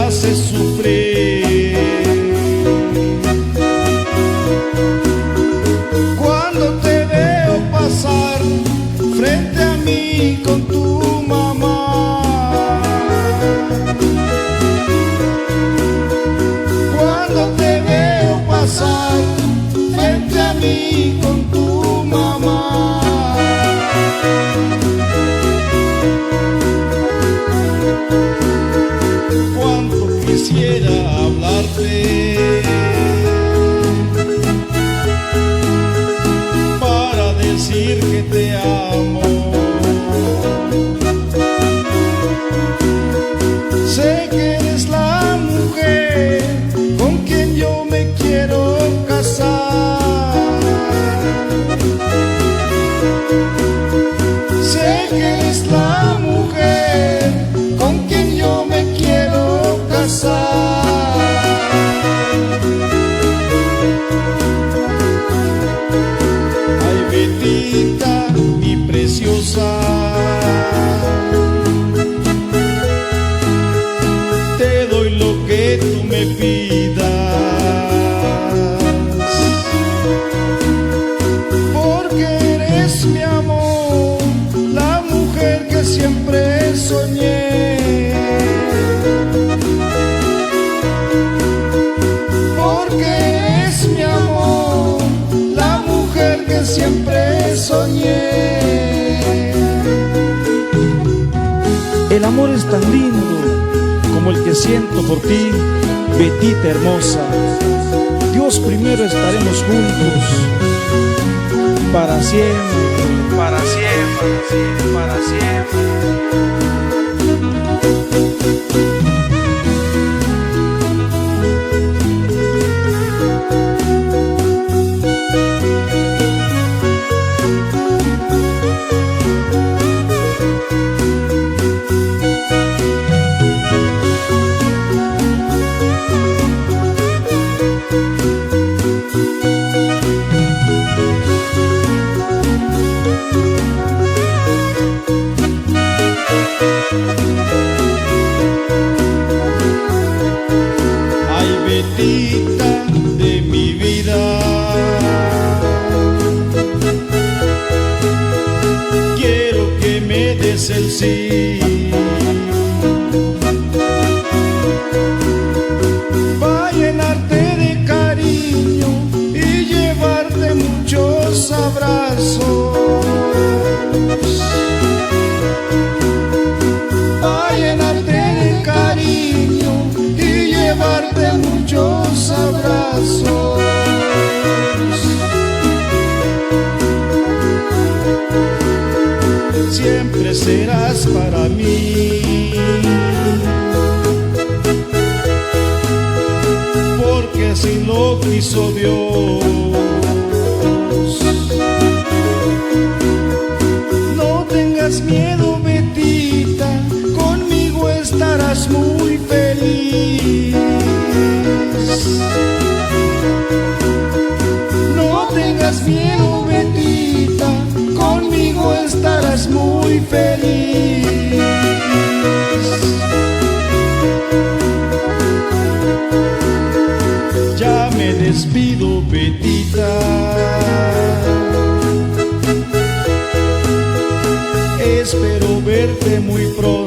haces sufrir. Cuando te veo pasar frente a mí con tu mamá, cuando te veo pasar frente a mí con tu mamá, cuánto quisiera hablarte para decir que te amo. Sé que eres la mujer con quien yo me quiero casar. Sé que eres la mujer con quien yo me quiero casar. Ay, Betita, mi preciosa, te doy lo que tú me pidas, porque eres mi amor, la mujer que siempre soñé, porque eres mi amor, la mujer que siempre soñé. El amor es tan lindo como el que siento por ti, Betita hermosa. Dios primero, estaremos juntos para siempre, para siempre, para siempre. Ay, Betita de mi vida, quiero que me des el sí, pa' llenarte de cariño y llevarte muchos abrazos, pa' llenarte de cariño y llevarte muchos abrazos. Siempre serás para mí, porque así lo quiso Dios. No tengas miedo, Betita, conmigo estarás muy feliz. No tengas miedo, Betita, conmigo estarás muy feliz. Ya me despido, Betita, espero verte muy pronto.